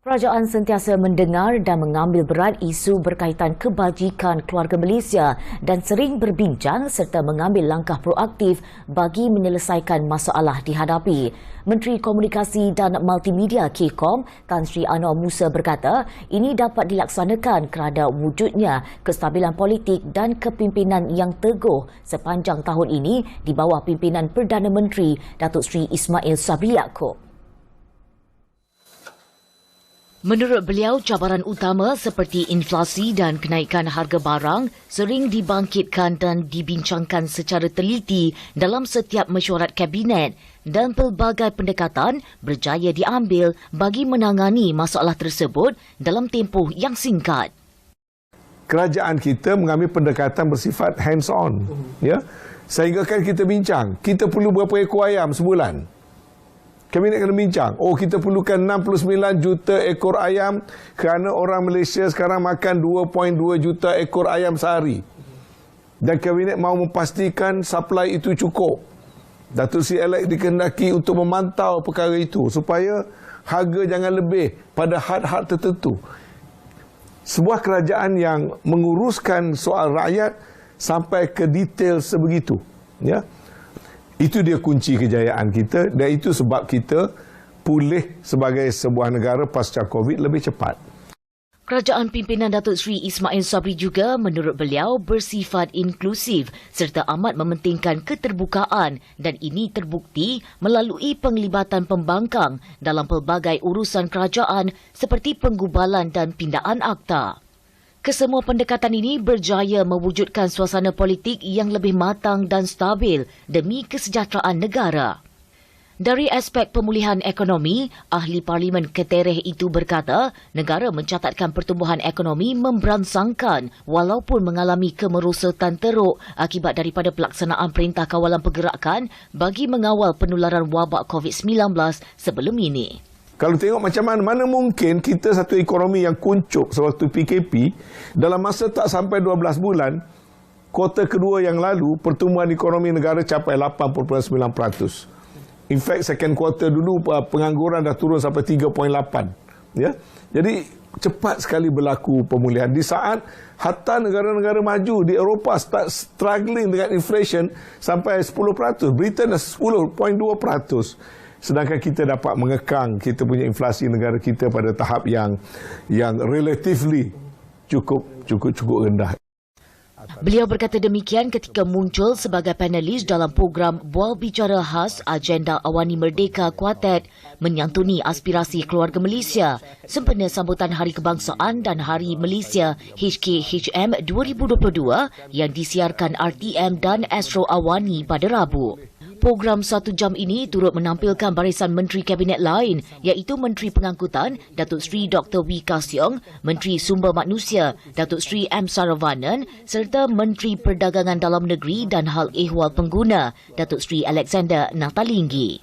Kerajaan sentiasa mendengar dan mengambil berat isu berkaitan kebajikan keluarga Malaysia dan sering berbincang serta mengambil langkah proaktif bagi menyelesaikan masalah dihadapi. Menteri Komunikasi dan Multimedia KCOM, Tan Sri Anwar Musa berkata, ini dapat dilaksanakan kerana wujudnya kestabilan politik dan kepimpinan yang teguh sepanjang tahun ini di bawah pimpinan Perdana Menteri Datuk Seri Ismail Sabri Yaakob. Menurut beliau, cabaran utama seperti inflasi dan kenaikan harga barang sering dibangkitkan dan dibincangkan secara teliti dalam setiap mesyuarat kabinet dan pelbagai pendekatan berjaya diambil bagi menangani masalah tersebut dalam tempoh yang singkat. Kerajaan kita mengambil pendekatan bersifat hands-on, ya. Sehingga kan kita bincang, kita perlu berapa ekor ayam sebulan? Kabinet kena bincang, kita perlukan 69 juta ekor ayam kerana orang Malaysia sekarang makan 2.2 juta ekor ayam sehari. Dan kabinet mahu memastikan supply itu cukup. Datuk Seri Elek dikehendaki untuk memantau perkara itu supaya harga jangan lebih pada had-had tertentu. Sebuah kerajaan yang menguruskan soal rakyat sampai ke detail sebegitu, ya. Itu dia kunci kejayaan kita dan itu sebab kita pulih sebagai sebuah negara pasca Covid lebih cepat. Kerajaan pimpinan Datuk Seri Ismail Sabri juga menurut beliau bersifat inklusif serta amat mementingkan keterbukaan dan ini terbukti melalui penglibatan pembangkang dalam pelbagai urusan kerajaan seperti penggubalan dan pindaan akta. Kesemua pendekatan ini berjaya mewujudkan suasana politik yang lebih matang dan stabil demi kesejahteraan negara. Dari aspek pemulihan ekonomi, Ahli Parlimen Ketereh itu berkata, negara mencatatkan pertumbuhan ekonomi memberansangkan walaupun mengalami kemerosotan teruk akibat daripada pelaksanaan Perintah Kawalan Pergerakan bagi mengawal penularan wabak COVID-19 sebelum ini. Kalau tengok macam mana mungkin kita satu ekonomi yang kuncup sewaktu PKP, dalam masa tak sampai 12 bulan, kuartal kedua yang lalu, pertumbuhan ekonomi negara capai 8.9%. In fact, second quarter dulu pengangguran dah turun sampai 3.8%. Ya? Jadi, cepat sekali berlaku pemulihan. Di saat hatta negara-negara maju di Eropah start struggling dengan inflation sampai 10%. Britain dah 10.2%. Sedangkan kita dapat mengekang kita punya inflasi negara kita pada tahap yang relatively cukup rendah. Beliau berkata demikian ketika muncul sebagai panelis dalam program Bual Bicara Khas Agenda Awani Merdeka Kuartet menyantuni aspirasi keluarga Malaysia sempena sambutan Hari Kebangsaan dan Hari Malaysia HKHM 2022 yang disiarkan RTM dan Astro Awani pada Rabu. Program 1 jam ini turut menampilkan barisan Menteri Kabinet lain iaitu Menteri Pengangkutan Datuk Seri Dr. Wee Ka Siong, Menteri Sumber Manusia Datuk Seri M. Saravanan serta Menteri Perdagangan Dalam Negeri dan Hal Ehwal Pengguna Datuk Seri Alexander Natalinggi.